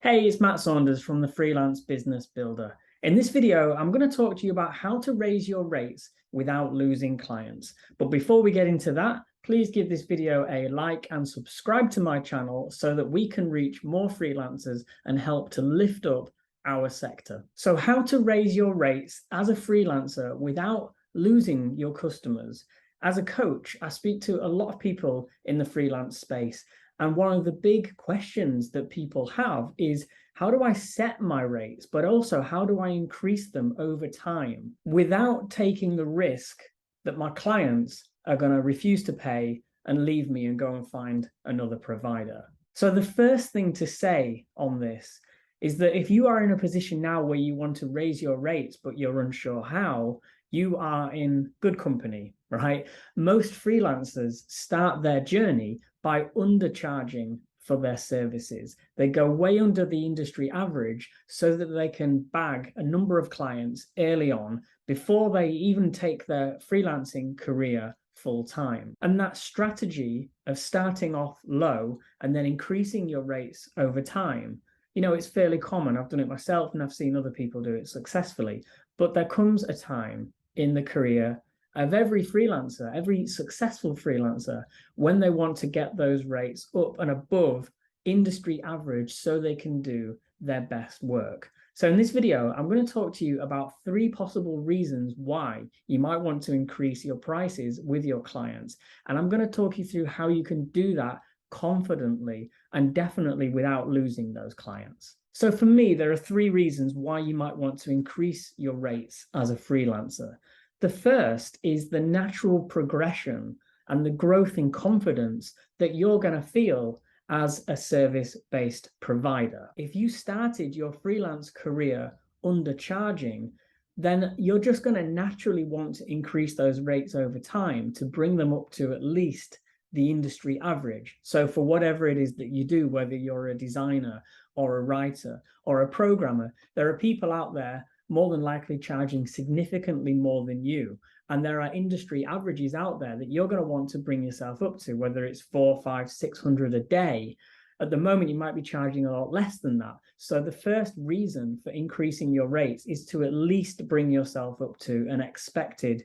Hey, it's Matt Saunders from the Freelance Business Builder. In this video, I'm going to talk to you about how to raise your rates without losing clients. But before we get into that, please give this video a like and subscribe to my channel so that we can reach more freelancers and help to lift up our sector. So how to raise your rates as a freelancer without losing your customers. As a coach, I speak to a lot of people in the freelance space. And one of the big questions that people have is, how do I set my rates, but also how do I increase them over time without taking the risk that my clients are going to refuse to pay and leave me and go and find another provider? So the first thing to say on this is that if you are in a position now where you want to raise your rates, but you're unsure how, you are in good company, right? Most freelancers start their journey by undercharging for their services. They go way under the industry average so that they can bag a number of clients early on before they even take their freelancing career full time. And that strategy of starting off low and then increasing your rates over time, it's fairly common. I've done it myself and I've seen other people do it successfully. But there comes a time in the career of every freelancer, every successful freelancer, when they want to get those rates up and above industry average so they can do their best work. So in this video, I'm going to talk to you about 3 possible reasons why you might want to increase your prices with your clients. And I'm going to talk you through how you can do that confidently and definitely without losing those clients. So for me, there are 3 reasons why you might want to increase your rates as a freelancer. The first is the natural progression and the growth in confidence that you're going to feel as a service-based provider. If you started your freelance career undercharging, then you're just going to naturally want to increase those rates over time to bring them up to at least the industry average. So for whatever it is that you do, whether you're a designer or a writer or a programmer, there are people out there more than likely charging significantly more than you. And there are industry averages out there that you're going to want to bring yourself up to, whether it's 400, 500, 600 a day. At the moment, you might be charging a lot less than that. So the first reason for increasing your rates is to at least bring yourself up to an expected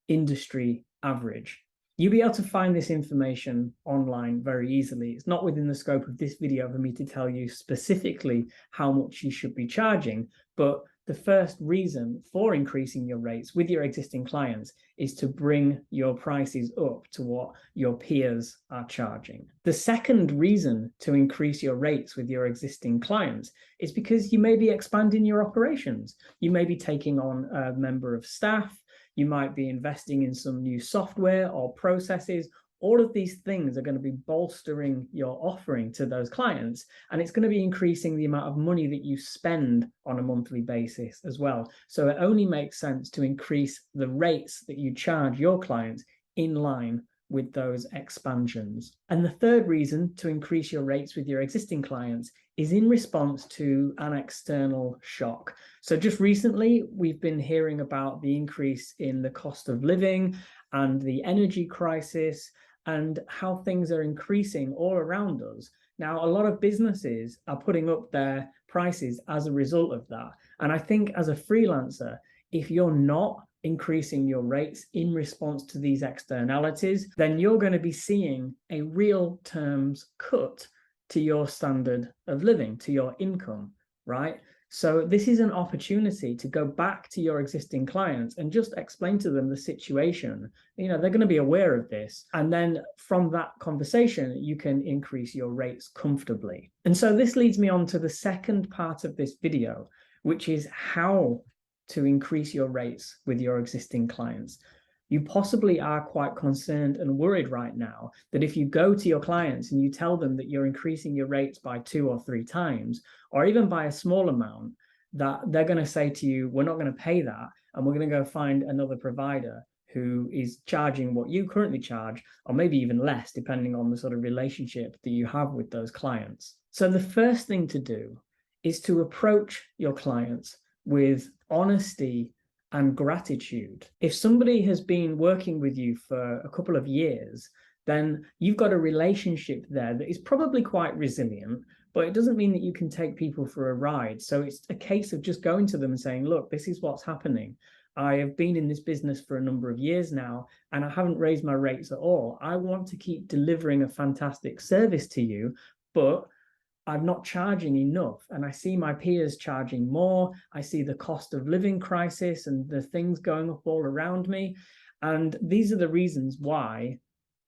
industry average. You'll be able to find this information online very easily. It's not within the scope of this video for me to tell you specifically how much you should be charging, but the first reason for increasing your rates with your existing clients is to bring your prices up to what your peers are charging. The second reason to increase your rates with your existing clients is because you may be expanding your operations. You may be taking on a member of staff. You might be investing in some new software or processes. All of these things are going to be bolstering your offering to those clients, and it's going to be increasing the amount of money that you spend on a monthly basis as well. So it only makes sense to increase the rates that you charge your clients in line with those expansions. And the third reason to increase your rates with your existing clients is in response to an external shock. So just recently, we've been hearing about the increase in the cost of living and the energy crisis and how things are increasing all around us. Now, a lot of businesses are putting up their prices as a result of that. And I think as a freelancer, if you're not increasing your rates in response to these externalities, then you're going to be seeing a real terms cut to your standard of living, to your income, right? So this is an opportunity to go back to your existing clients and just explain to them the situation. They're going to be aware of this. And then from that conversation, you can increase your rates comfortably. And so this leads me on to the second part of this video, which is how to increase your rates with your existing clients. You possibly are quite concerned and worried right now that if you go to your clients and you tell them that you're increasing your rates by 2 or 3 times, or even by a small amount, that they're going to say to you, we're not going to pay that, and we're going to go find another provider who is charging what you currently charge, or maybe even less, depending on the sort of relationship that you have with those clients. So the first thing to do is to approach your clients with honesty and gratitude. If somebody has been working with you for a couple of years, then you've got a relationship there that is probably quite resilient, but it doesn't mean that you can take people for a ride. So it's a case of just going to them and saying, look, this is what's happening. I have been in this business for a number of years now, and I haven't raised my rates at all. I want to keep delivering a fantastic service to you, but I'm not charging enough. And I see my peers charging more. I see the cost of living crisis and the things going up all around me. And these are the reasons why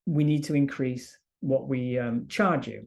we need to increase what we charge you.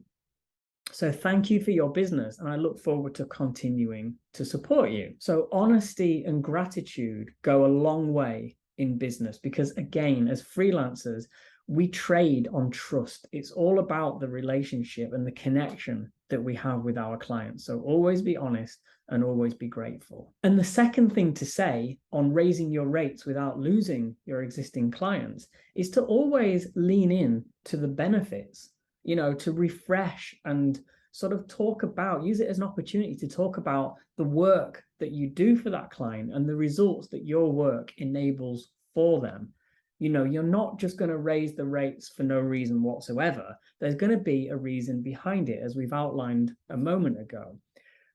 So thank you for your business, and I look forward to continuing to support you. So honesty and gratitude go a long way in business because, again, as freelancers, we trade on trust. It's all about the relationship and the connection that we have with our clients. So always be honest and always be grateful. And the second thing to say on raising your rates without losing your existing clients is to always lean in to the benefits, to refresh and sort of use it as an opportunity to talk about the work that you do for that client and the results that your work enables for them. You're not just going to raise the rates for no reason whatsoever. There's going to be a reason behind it, as we've outlined a moment ago.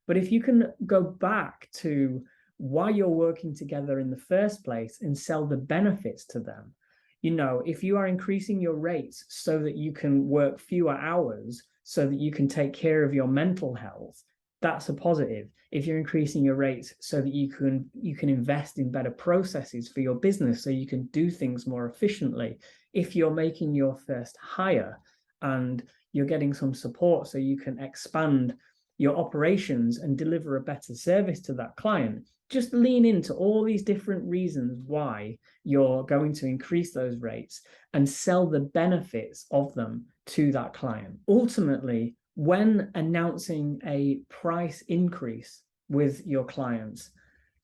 But if you can go back to why you're working together in the first place and sell the benefits to them, if you are increasing your rates so that you can work fewer hours, so that you can take care of your mental health, that's a positive. If you're increasing your rates so that you can invest in better processes for your business so you can do things more efficiently, if you're making your first hire and you're getting some support so you can expand your operations and deliver a better service to that client, just lean into all these different reasons why you're going to increase those rates and sell the benefits of them to that client. Ultimately, when announcing a price increase with your clients,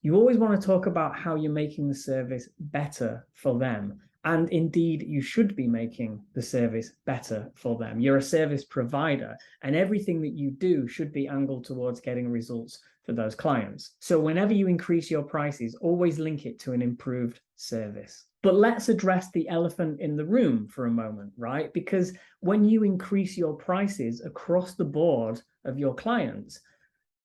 you always want to talk about how you're making the service better for them. And indeed, you should be making the service better for them. You're a service provider, and everything that you do should be angled towards getting results for those clients. So whenever you increase your prices, always link it to an improved service. But let's address the elephant in the room for a moment, right? Because when you increase your prices across the board of your clients,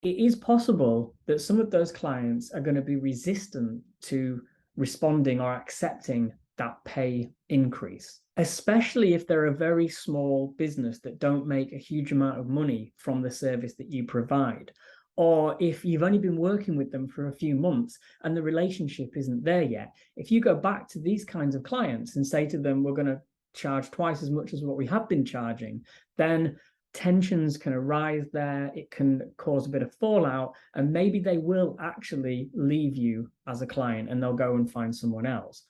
it is possible that some of those clients are going to be resistant to responding or accepting that pay increase, especially if they're a very small business that don't make a huge amount of money from the service that you provide. Or if you've only been working with them for a few months and the relationship isn't there yet, if you go back to these kinds of clients and say to them, we're going to charge twice as much as what we have been charging, then tensions can arise there. It can cause a bit of fallout, and maybe they will actually leave you as a client and they'll go and find someone else.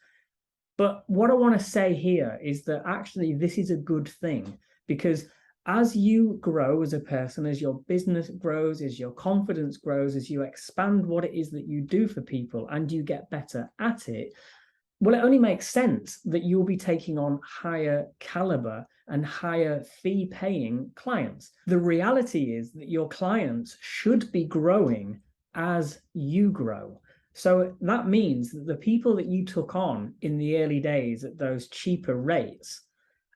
But what I want to say here is that actually this is a good thing, because as you grow as a person, as your business grows, as your confidence grows, as you expand what it is that you do for people and you get better at it, well, it only makes sense that you'll be taking on higher caliber and higher fee paying clients. The reality is that your clients should be growing as you grow. So that means that the people that you took on in the early days at those cheaper rates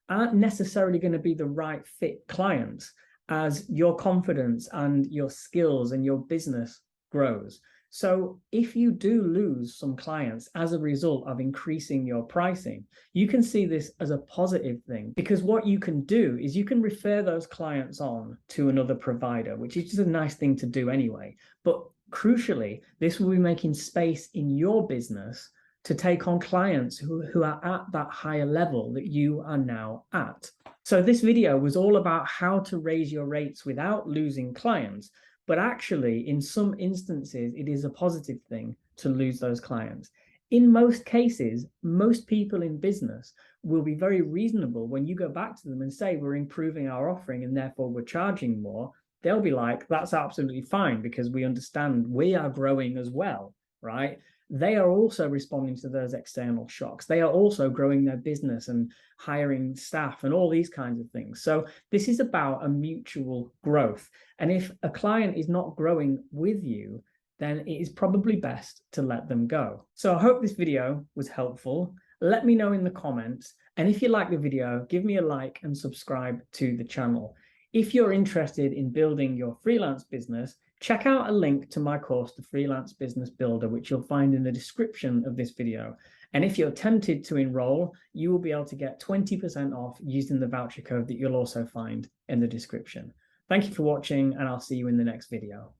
aren't necessarily going to be the right fit clients as your confidence and your skills and your business grows. So if you do lose some clients as a result of increasing your pricing, you can see this as a positive thing, because what you can do is you can refer those clients on to another provider, which is just a nice thing to do anyway. But crucially, this will be making space in your business to take on clients who are at that higher level that you are now at. So this video was all about how to raise your rates without losing clients. But actually, in some instances, it is a positive thing to lose those clients. In most cases, most people in business will be very reasonable when you go back to them and say, we're improving our offering and therefore we're charging more. They'll be like, that's absolutely fine, because we understand we are growing as well, right? They are also responding to those external shocks. They are also growing their business and hiring staff and all these kinds of things. So this is about a mutual growth. And if a client is not growing with you, then it is probably best to let them go. So I hope this video was helpful. Let me know in the comments. And if you like the video, give me a like and subscribe to the channel. If you're interested in building your freelance business, check out a link to my course, The Freelance Business Builder, which you'll find in the description of this video. And if you're tempted to enroll, you will be able to get 20% off using the voucher code that you'll also find in the description. Thank you for watching, and I'll see you in the next video.